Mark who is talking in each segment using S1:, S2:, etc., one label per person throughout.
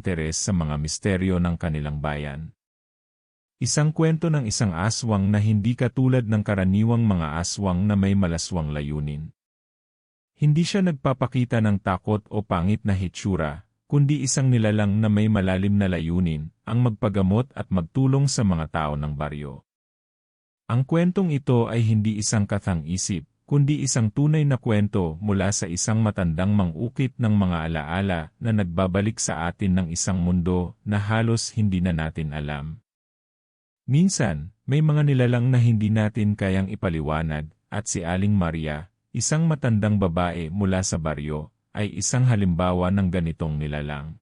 S1: interes sa mga misteryo ng kanilang bayan. Isang kwento ng isang aswang na hindi katulad ng karaniwang mga aswang na may malaswang layunin. Hindi siya nagpapakita ng takot o pangit na hitsura, kundi isang nilalang na may malalim na layunin, ang magpagamot at magtulong sa mga tao ng baryo. Ang kwentong ito ay hindi isang kathang-isip, kundi isang tunay na kwento mula sa isang matandang mangukit ng mga alaala na nagbabalik sa atin ng isang mundo na halos hindi na natin alam. Minsan, may mga nilalang na hindi natin kayang ipaliwanag, at si Aling Maria, isang matandang babae mula sa baryo, ay isang halimbawa ng ganitong nilalang.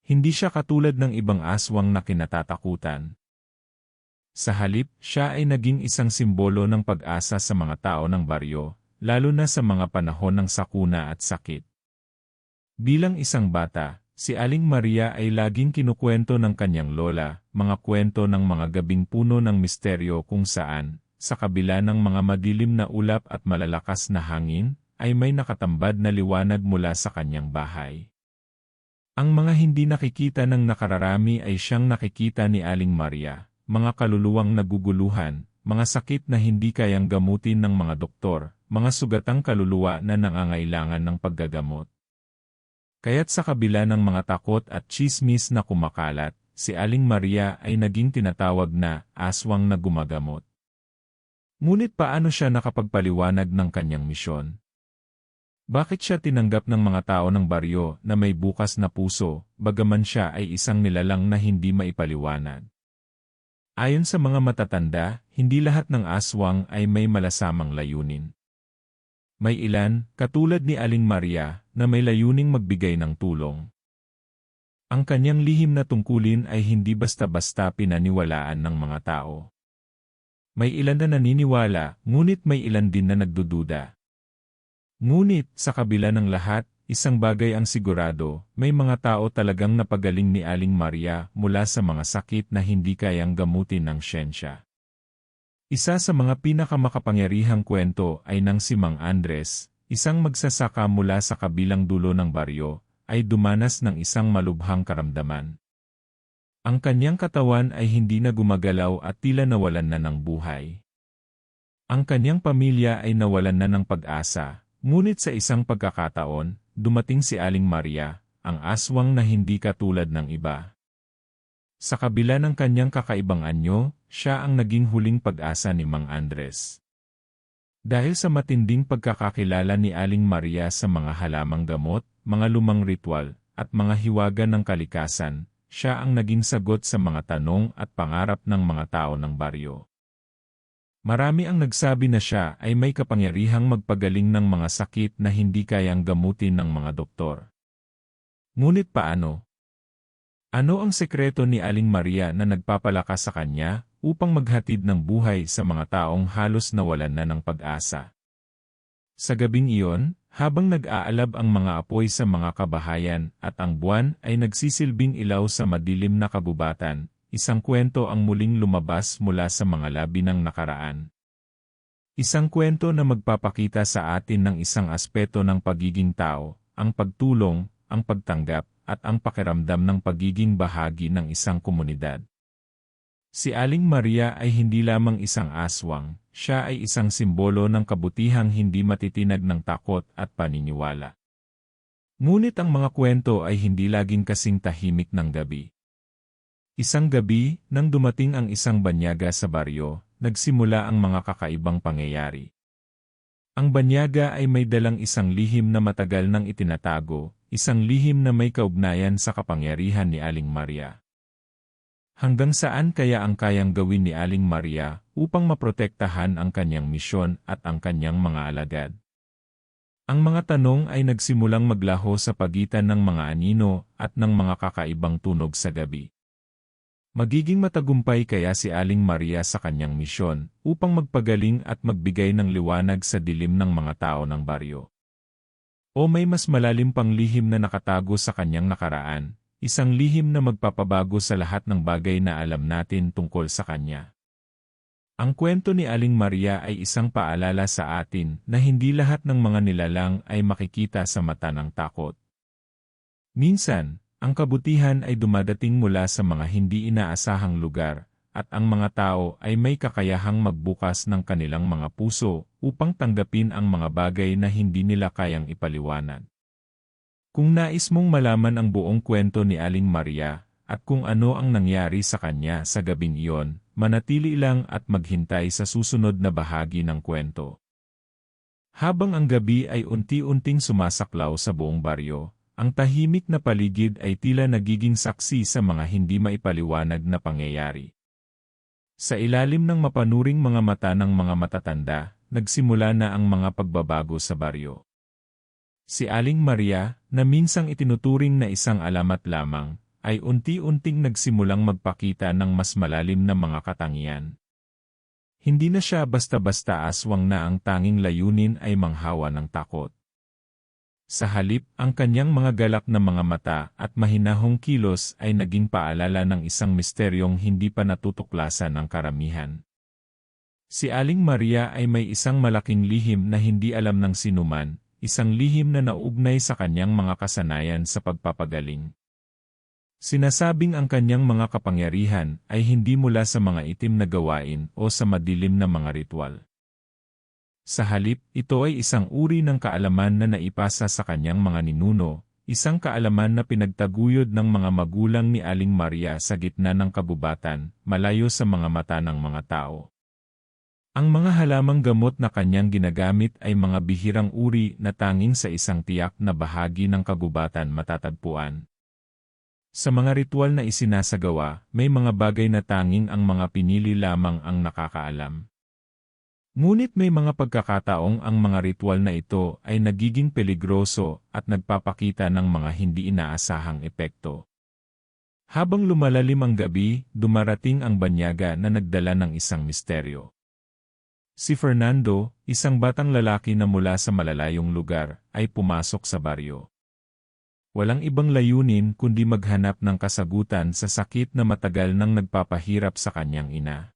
S1: Hindi siya katulad ng ibang aswang na kinatatakutan. Sa halip, siya ay naging isang simbolo ng pag-asa sa mga tao ng baryo, lalo na sa mga panahon ng sakuna at sakit. Bilang isang bata, si Aling Maria ay laging kinukwento ng kanyang lola, mga kwento ng mga gabing puno ng misteryo kung saan, sa kabila ng mga madilim na ulap at malalakas na hangin, ay may nakatambad na liwanag mula sa kanyang bahay. Ang mga hindi nakikita ng nakararami ay siyang nakikita ni Aling Maria, mga kaluluwang naguguluhan, mga sakit na hindi kayang gamutin ng mga doktor, mga sugatang kaluluwa na nangangailangan ng paggagamot. Kaya't sa kabila ng mga takot at tsismis na kumakalat, si Aling Maria ay naging tinatawag na aswang na gumagamot. Ngunit paano siya nakapagpaliwanag ng kanyang misyon? Bakit siya tinanggap ng mga tao ng baryo na may bukas na puso, bagaman siya ay isang nilalang na hindi maipaliwanag? Ayon sa mga matatanda, hindi lahat ng aswang ay may malasamang layunin. May ilan, katulad ni Aling Maria, na may layuning magbigay ng tulong. Ang kanyang lihim na tungkulin ay hindi basta-basta pinaniwalaan ng mga tao. May ilan na naniniwala, ngunit may ilan din na nagdududa. Ngunit, sa kabila ng lahat, isang bagay ang sigurado, may mga tao talagang napagaling ni Aling Maria mula sa mga sakit na hindi kayang gamutin ng siyensya. Isa sa mga pinakamakapangyarihang kwento ay ng si Mang Andres, isang magsasaka mula sa kabilang dulo ng baryo, ay dumanas ng isang malubhang karamdaman. Ang kanyang katawan ay hindi na gumagalaw at tila nawalan na ng buhay. Ang kanyang pamilya ay nawalan na ng pag-asa, ngunit sa isang pagkakataon, dumating si Aling Maria, ang aswang na hindi katulad ng iba. Sa kabila ng kanyang kakaibang anyo, siya ang naging huling pag-asa ni Mang Andres. Dahil sa matinding pagkakakilala ni Aling Maria sa mga halamang gamot, mga lumang ritual, at mga hiwaga ng kalikasan, siya ang naging sagot sa mga tanong at pangarap ng mga tao ng baryo. Marami ang nagsabi na siya ay may kapangyarihang magpagaling ng mga sakit na hindi kayang gamutin ng mga doktor. Ngunit paano? Ano ang sekreto ni Aling Maria na nagpapalakas sa kanya upang maghatid ng buhay sa mga taong halos nawalan na ng pag-asa? Sa gabing iyon, habang nag-aalab ang mga apoy sa mga kabahayan at ang buwan ay nagsisilbing ilaw sa madilim na kagubatan, isang kwento ang muling lumabas mula sa mga labi ng nakaraan. Isang kwento na magpapakita sa atin ng isang aspeto ng pagiging tao, ang pagtulong, ang pagtanggap, at ang pakiramdam ng pagiging bahagi ng isang komunidad. Si Aling Maria ay hindi lamang isang aswang, siya ay isang simbolo ng kabutihang hindi matitinag ng takot at paniniwala. Ngunit ang mga kwento ay hindi laging kasing tahimik ng gabi. Isang gabi, nang dumating ang isang banyaga sa baryo, nagsimula ang mga kakaibang pangyayari. Ang banyaga ay may dalang isang lihim na matagal nang itinatago, isang lihim na may kaugnayan sa kapangyarihan ni Aling Maria. Hanggang saan kaya ang kayang gawin ni Aling Maria upang maprotektahan ang kanyang misyon at ang kanyang mga alagad? Ang mga tanong ay nagsimulang maglaho sa pagitan ng mga anino at ng mga kakaibang tunog sa gabi. Magiging matagumpay kaya si Aling Maria sa kanyang misyon upang magpagaling at magbigay ng liwanag sa dilim ng mga tao ng baryo? O may mas malalim pang lihim na nakatago sa kanyang nakaraan, isang lihim na magpapabago sa lahat ng bagay na alam natin tungkol sa kanya? Ang kwento ni Aling Maria ay isang paalala sa atin na hindi lahat ng mga nilalang ay makikita sa mata ng takot. Minsan, Ang kabutihan ay dumadating mula sa mga hindi inaasahang lugar, at ang mga tao ay may kakayahang magbukas ng kanilang mga puso upang tanggapin ang mga bagay na hindi nila kayang ipaliwanag. Kung nais mong malaman ang buong kwento ni Aling Maria, at kung ano ang nangyari sa kanya sa gabing iyon, manatili lang at maghintay sa susunod na bahagi ng kwento. Habang ang gabi ay unti-unting sumasaklaw sa buong baryo, ang tahimik na paligid ay tila nagiging saksi sa mga hindi maipaliwanag na pangyayari. Sa ilalim ng mapanuring mga mata ng mga matatanda, nagsimula na ang mga pagbabago sa baryo. Si Aling Maria, na minsang itinuturing na isang alamat lamang, ay unti-unting nagsimulang magpakita ng mas malalim na mga katangian. Hindi na siya basta-basta aswang na ang tanging layunin ay manghawa ng takot. Sa halip, ang kanyang mga galak na mga mata at mahinahong kilos ay naging paalala ng isang misteryong hindi pa natutuklasan ng karamihan. Si Aling Maria ay may isang malaking lihim na hindi alam ng sinuman, isang lihim na nauugnay sa kanyang mga kasanayan sa pagpapagaling. Sinasabing ang kanyang mga kapangyarihan ay hindi mula sa mga itim na gawain o sa madilim na mga ritual. Sa halip, ito ay isang uri ng kaalaman na naipasa sa kanyang mga ninuno, isang kaalaman na pinagtaguyod ng mga magulang ni Aling Maria sa gitna ng kabubatan, malayo sa mga mata ng mga tao. Ang mga halamang gamot na kanyang ginagamit ay mga bihirang uri na tanging sa isang tiyak na bahagi ng kagubatan matatagpuan. Sa mga ritual na isinasagawa, may mga bagay na tanging ang mga pinili lamang ang nakakaalam. Ngunit may mga pagkakataong ang mga ritual na ito ay nagiging peligroso at nagpapakita ng mga hindi inaasahang epekto. Habang lumalalim ang gabi, dumarating ang banyaga na nagdala ng isang misteryo. Si Fernando, isang batang lalaki na mula sa malalayong lugar, ay pumasok sa baryo. Walang ibang layunin kundi maghanap ng kasagutan sa sakit na matagal nang nagpapahirap sa kanyang ina.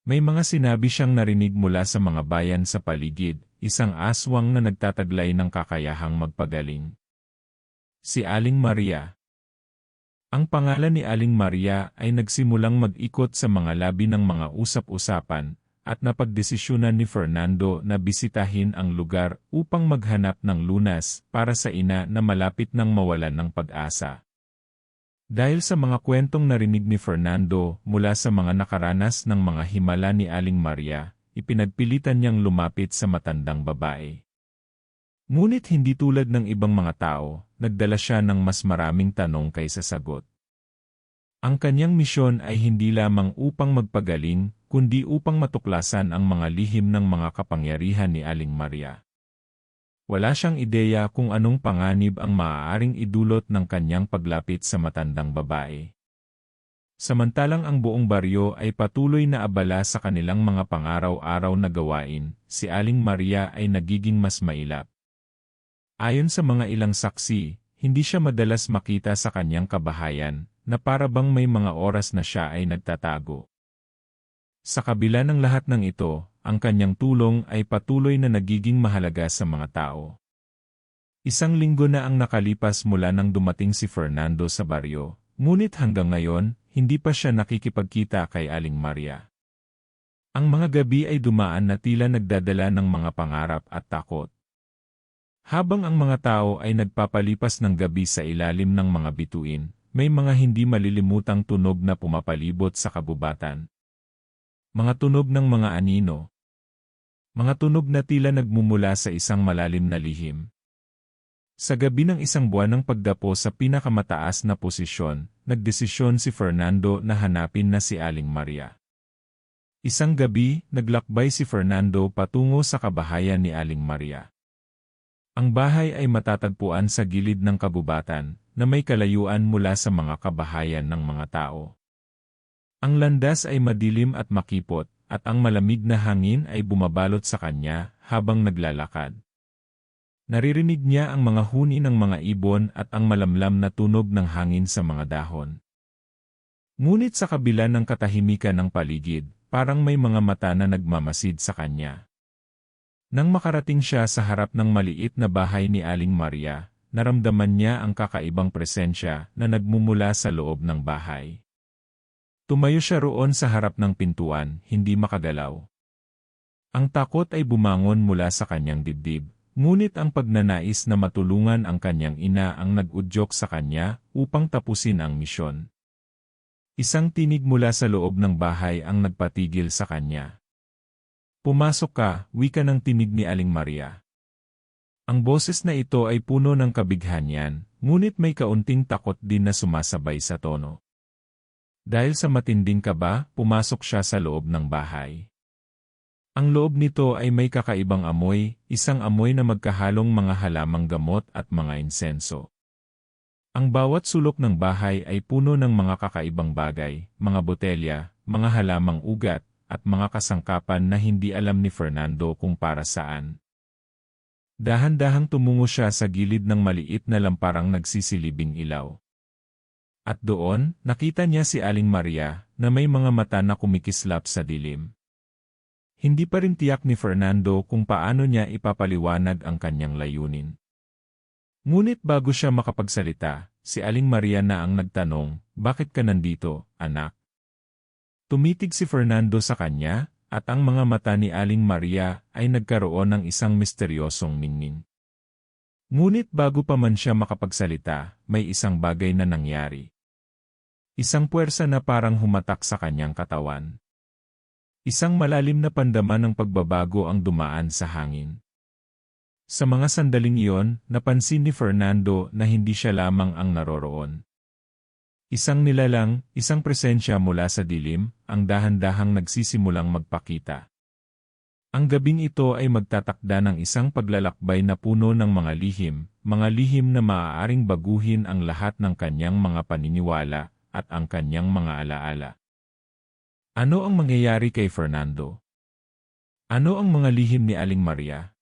S1: May mga sinabi siyang narinig mula sa mga bayan sa paligid, isang aswang na nagtataglay ng kakayahang magpagaling. Si Aling Maria. Ang pangalan ni Aling Maria ay nagsimulang mag-ikot sa mga labi ng mga usap-usapan, at napagdesisyonan ni Fernando na bisitahin ang lugar upang maghanap ng lunas para sa ina na malapit nang mawalan ng pag-asa. Dahil sa mga kwentong narinig ni Fernando mula sa mga nakaranas ng mga himala ni Aling Maria, ipinagpilitan niyang lumapit sa matandang babae. Ngunit hindi tulad ng ibang mga tao, nagdala siya ng mas maraming tanong kaysa sagot. Ang kanyang misyon ay hindi lamang upang magpagaling, kundi upang matuklasan ang mga lihim ng mga kapangyarihan ni Aling Maria. Wala siyang ideya kung anong panganib ang maaaring idulot ng kanyang paglapit sa matandang babae. Samantalang ang buong baryo ay patuloy na abala sa kanilang mga pangaraw-araw na gawain, si Aling Maria ay nagiging mas mailap. Ayon sa mga ilang saksi, hindi siya madalas makita sa kanyang kabahayan, na para bang may mga oras na siya ay nagtatago. Sa kabila ng lahat ng ito, ang kanyang tulong ay patuloy na nagiging mahalaga sa mga tao. Isang linggo na ang nakalipas mula nang dumating si Fernando sa baryo, ngunit hanggang ngayon, hindi pa siya nakikipagkita kay Aling Maria. Ang mga gabi ay dumaan na tila nagdadala ng mga pangarap at takot. Habang ang mga tao ay nagpapalipas ng gabi sa ilalim ng mga bituin, may mga hindi malilimutang tunog na pumapalibot sa kabubatan. Mga tunog ng mga anino. Mga tunog na tila nagmumula sa isang malalim na lihim. Sa gabi ng isang buwan ng pagdapo sa pinakamataas na posisyon, nagdesisyon si Fernando na hanapin na si Aling Maria. Isang gabi, naglakbay si Fernando patungo sa kabahayan ni Aling Maria. Ang bahay ay matatagpuan sa gilid ng kabubatan, na may kalayuan mula sa mga kabahayan ng mga tao. Ang landas ay madilim at makipot, at ang malamig na hangin ay bumabalot sa kanya habang naglalakad. Naririnig niya ang mga huni ng mga ibon at ang malamlam na tunog ng hangin sa mga dahon. Ngunit sa kabila ng katahimikan ng paligid, parang may mga mata na nagmamasid sa kanya. Nang makarating siya sa harap ng maliit na bahay ni Aling Maria, naramdaman niya ang kakaibang presensya na nagmumula sa loob ng bahay. Tumayo siya roon sa harap ng pintuan, hindi makagalaw. Ang takot ay bumangon mula sa kanyang dibdib, ngunit ang pagnanais na matulungan ang kanyang ina ang nag-udyok sa kanya upang tapusin ang misyon. Isang tinig mula sa loob ng bahay ang nagpatigil sa kanya. "Pumasok ka," wika ng tinig ni Aling Maria. Ang boses na ito ay puno ng kabighanyan, ngunit may kaunting takot din na sumasabay sa tono. Dahil sa matinding kaba, pumasok siya sa loob ng bahay. Ang loob nito ay may kakaibang amoy, isang amoy na magkahalong mga halamang gamot at mga insenso. Ang bawat sulok ng bahay ay puno ng mga kakaibang bagay, mga botelya, mga halamang ugat, at mga kasangkapan na hindi alam ni Fernando kung para saan. Dahan-dahang tumungo siya sa gilid ng maliit na lamparang nagsisilibing ilaw. At doon, nakita niya si Aling Maria, na may mga mata na kumikislap sa dilim. Hindi pa rin tiyak ni Fernando kung paano niya ipapaliwanag ang kanyang layunin. Ngunit bago siya makapagsalita, si Aling Maria na ang nagtanong, "Bakit ka nandito, anak?" Tumitig si Fernando sa kanya, at ang mga mata ni Aling Maria ay nagkaroon ng isang misteryosong ningning. Ngunit bago pa man siya makapagsalita, may isang bagay na nangyari. Isang puwersa na parang humatak sa kanyang katawan. Isang malalim na pandaman ng pagbabago ang dumaan sa hangin. Sa mga sandaling iyon, napansin ni Fernando na hindi siya lamang ang naroroon. Isang nilalang, isang presensya mula sa dilim, ang dahan-dahang nagsisimulang magpakita. Ang gabing ito ay magtatakda ng isang paglalakbay na puno ng mga lihim na maaaring baguhin ang lahat ng kanyang mga paniniwala at ang kanyang mga alaala. Ano ang mangyayari kay Fernando? Ano ang mga lihim ni Aling Maria?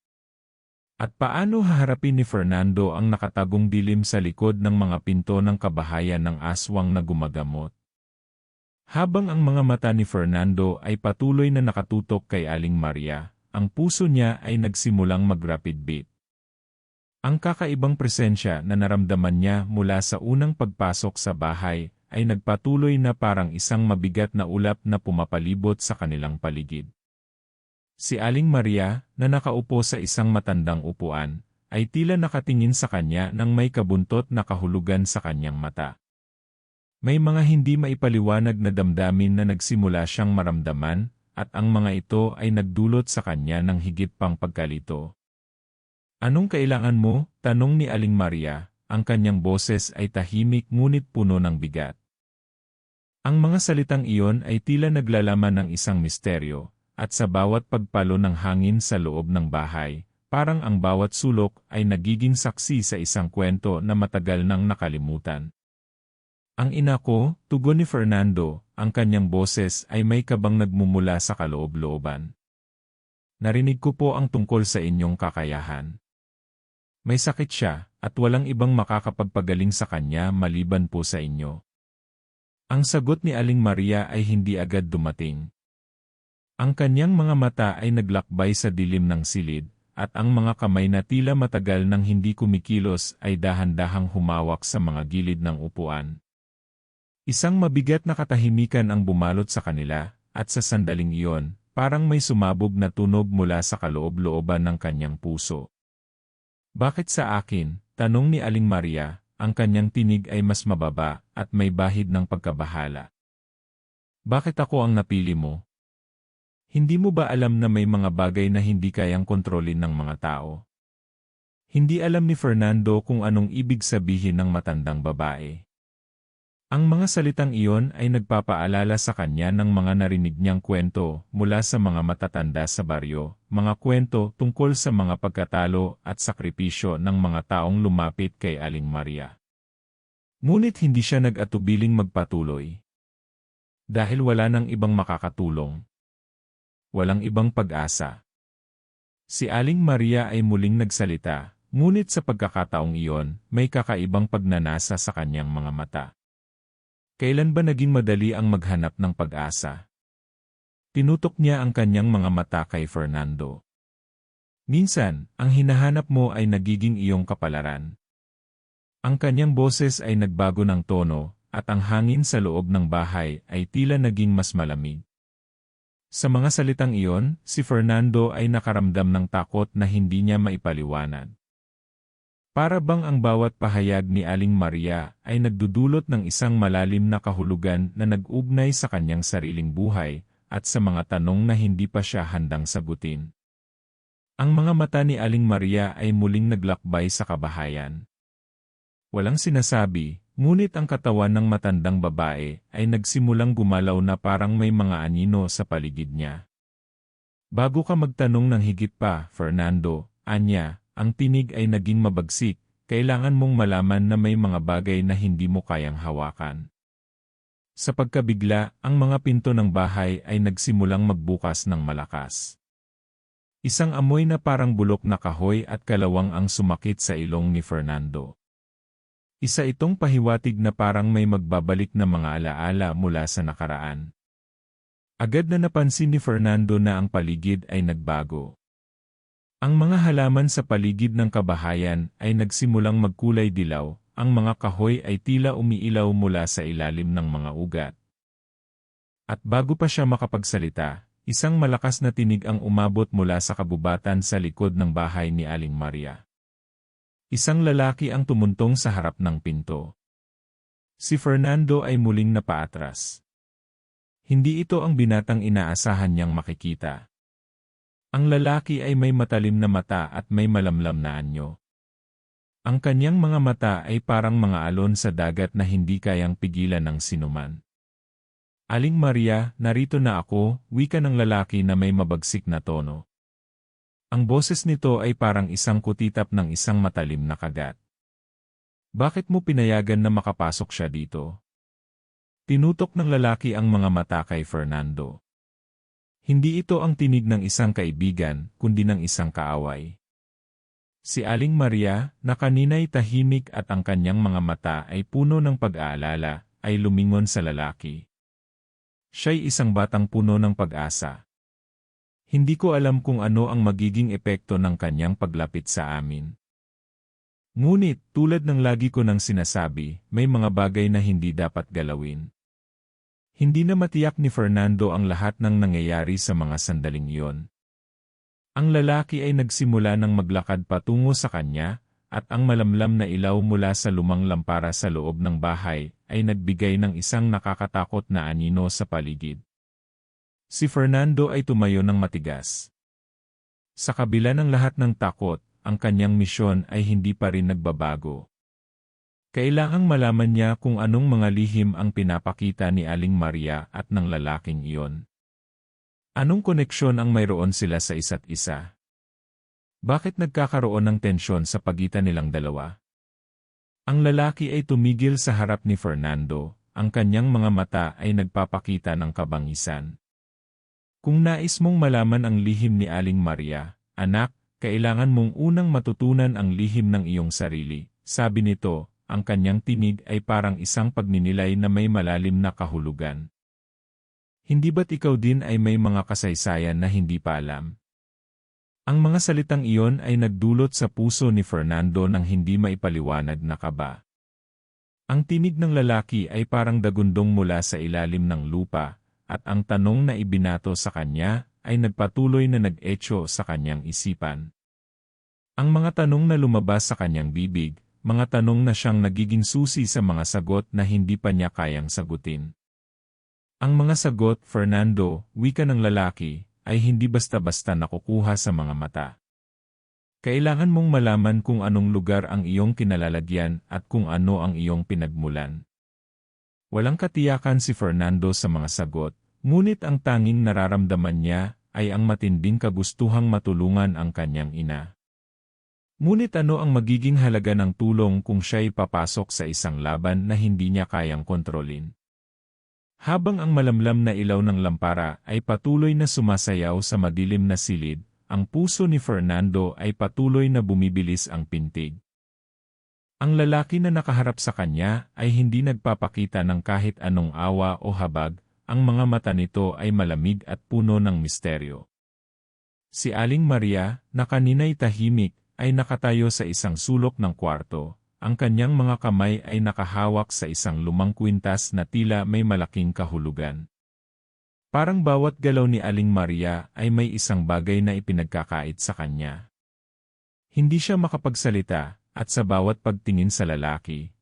S1: At paano haharapin ni Fernando ang nakatagong dilim sa likod ng mga pinto ng kabahayan ng aswang na gumagamot? Habang ang mga mata ni Fernando ay patuloy na nakatutok kay Aling Maria, ang puso niya ay nagsimulang mag-rapid beat. Ang kakaibang presensya na naramdaman niya mula sa unang pagpasok sa bahay ay nagpatuloy na parang isang mabigat na ulap na pumapalibot sa kanilang paligid. Si Aling Maria, na nakaupo sa isang matandang upuan, ay tila nakatingin sa kanya nang may kabuntot na kahulugan sa kanyang mata. May mga hindi maipaliwanag na damdamin na nagsimula siyang maramdaman, at ang mga ito ay nagdulot sa kanya ng higit pang pagkalito. "Anong kailangan mo?" tanong ni Aling Maria. Ang kanyang boses ay tahimik ngunit puno ng bigat. Ang mga salitang iyon ay tila naglalaman ng isang misteryo, at sa bawat pagpalo ng hangin sa loob ng bahay, parang ang bawat sulok ay nagiging saksi sa isang kwento na matagal nang nakalimutan. "Ang ina ko," tugon ni Fernando, ang kanyang boses ay may kabang nagmumula sa kaloob-looban. "Narinig ko po ang tungkol sa inyong kakayahan. May sakit siya, at walang ibang makakapagpagaling sa kanya maliban po sa inyo." Ang sagot ni Aling Maria ay hindi agad dumating. Ang kanyang mga mata ay naglakbay sa dilim ng silid, at ang mga kamay na tila matagal nang hindi kumikilos ay dahan-dahang humawak sa mga gilid ng upuan. Isang mabigat na katahimikan ang bumalot sa kanila, at sa sandaling iyon, parang may sumabog na tunog mula sa kaloob-looban ng kanyang puso. "Bakit sa akin?" tanong ni Aling Maria, ang kanyang tinig ay mas mababa at may bahid ng pagkabahala. "Bakit ako ang napili mo? Hindi mo ba alam na may mga bagay na hindi kayang kontrolin ng mga tao?" Hindi alam ni Fernando kung anong ibig sabihin ng matandang babae. Ang mga salitang iyon ay nagpapaalala sa kanya ng mga narinig niyang kwento mula sa mga matatanda sa baryo, mga kwento tungkol sa mga pagkatalo at sakripisyo ng mga taong lumapit kay Aling Maria. Ngunit hindi siya nag-atubiling magpatuloy. Dahil wala nang ibang makakatulong. Walang ibang pag-asa. Si Aling Maria ay muling nagsalita, ngunit sa pagkakataong iyon, may kakaibang pagnanasa sa kanyang mga mata. Kailan ba naging madali ang maghanap ng pag-asa? Tinutok niya ang kanyang mga mata kay Fernando. "Minsan, ang hinahanap mo ay nagiging iyong kapalaran. Ang kanyang boses ay nagbago ng tono, at ang hangin sa loob ng bahay ay tila naging mas malamig. Sa mga salitang iyon, si Fernando ay nakaramdam ng takot na hindi niya maipaliwanag. Para bang ang bawat pahayag ni Aling Maria ay nagdudulot ng isang malalim na kahulugan na nag-ugnay sa kanyang sariling buhay at sa mga tanong na hindi pa siya handang sagutin. Ang mga mata ni Aling Maria ay muling naglakbay sa kabahayan. Walang sinasabi, ngunit ang katawan ng matandang babae ay nagsimulang gumalaw na parang may mga anino sa paligid niya. Bago ka magtanong ng higit pa, Fernando, anya, ang tinig ay naging mabagsik, kailangan mong malaman na may mga bagay na hindi mo kayang hawakan. Sa pagkabigla, ang mga pinto ng bahay ay nagsimulang magbukas ng malakas. Isang amoy na parang bulok na kahoy at kalawang ang sumakit sa ilong ni Fernando. Isa itong pahiwatig na parang may magbabalik na mga alaala mula sa nakaraan. Agad na napansin ni Fernando na ang paligid ay nagbago. Ang mga halaman sa paligid ng kabahayan ay nagsimulang magkulay dilaw, ang mga kahoy ay tila umiilaw mula sa ilalim ng mga ugat. At bago pa siya makapagsalita, isang malakas na tinig ang umabot mula sa kabubatan sa likod ng bahay ni Aling Maria. Isang lalaki ang tumuntong sa harap ng pinto. Si Fernando ay muling napaatras. Hindi ito ang binatang inaasahan niyang makikita. Ang lalaki ay may matalim na mata at may malamlam na anyo. Ang kanyang mga mata ay parang mga alon sa dagat na hindi kayang pigilan ng sinuman. Aling Maria, narito na ako, wika ng lalaki na may mabagsik na tono. Ang boses nito ay parang isang kutitap ng isang matalim na kagat. Bakit mo pinayagan na makapasok siya dito? Tinutok ng lalaki ang mga mata kay Fernando. Hindi ito ang tinig ng isang kaibigan, kundi ng isang kaaway. Si Aling Maria, na kanina'y tahimik at ang kanyang mga mata ay puno ng pag-aalala, ay lumingon sa lalaki. Siya'y isang batang puno ng pag-asa. Hindi ko alam kung ano ang magiging epekto ng kanyang paglapit sa amin. Ngunit, tulad ng lagi ko nang sinasabi, may mga bagay na hindi dapat galawin. Hindi na matiyak ni Fernando ang lahat ng nangyayari sa mga sandaling iyon. Ang lalaki ay nagsimula ng maglakad patungo sa kanya, at ang malamlam na ilaw mula sa lumang lampara sa loob ng bahay ay nagbigay ng isang nakakatakot na anino sa paligid. Si Fernando ay tumayo ng matigas. Sa kabila ng lahat ng takot, ang kanyang misyon ay hindi pa rin nagbabago. Kailangang malaman niya kung anong mga lihim ang pinapakita ni Aling Maria at ng lalaking iyon. Anong koneksyon ang mayroon sila sa isa't isa? Bakit nagkakaroon ng tensyon sa pagitan nilang dalawa? Ang lalaki ay tumigil sa harap ni Fernando, ang kanyang mga mata ay nagpapakita ng kabangisan. Kung nais mong malaman ang lihim ni Aling Maria, anak, kailangan mong unang matutunan ang lihim ng iyong sarili, sabi nito. Ang kanyang tinig ay parang isang pagninilay na may malalim na kahulugan. Hindi ba't ikaw din ay may mga kasaysayan na hindi pa alam? Ang mga salitang iyon ay nagdulot sa puso ni Fernando ng hindi maipaliwanag na kaba. Ang tinig ng lalaki ay parang dagundong mula sa ilalim ng lupa, at ang tanong na ibinato sa kanya ay nagpatuloy na nag-echo sa kanyang isipan. Ang mga tanong na lumabas sa kanyang bibig, mga tanong na siyang nagiging susi sa mga sagot na hindi pa niya kayang sagutin. Ang mga sagot, Fernando, wika ng lalaki, ay hindi basta-basta nakukuha sa mga mata. Kailangan mong malaman kung anong lugar ang iyong kinalalagyan at kung ano ang iyong pinagmulan. Walang katiyakan si Fernando sa mga sagot, ngunit ang tanging nararamdaman niya ay ang matinding kagustuhang matulungan ang kanyang ina. Ngunit ano ang magiging halaga ng tulong kung siya'y papasok sa isang laban na hindi niya kayang kontrolin? Habang ang malamlam na ilaw ng lampara ay patuloy na sumasayaw sa madilim na silid, ang puso ni Fernando ay patuloy na bumibilis ang pintig. Ang lalaki na nakaharap sa kanya ay hindi nagpapakita ng kahit anong awa o habag, ang mga mata nito ay malamig at puno ng misteryo. Si Aling Maria, na kanina'y tahimik, ay nakatayo sa isang sulok ng kwarto, ang kanyang mga kamay ay nakahawak sa isang lumang kwintas na tila may malaking kahulugan. Parang bawat galaw ni Aling Maria ay may isang bagay na ipinagkakait sa kanya. Hindi siya makapagsalita, at sa bawat pagtingin sa lalaki,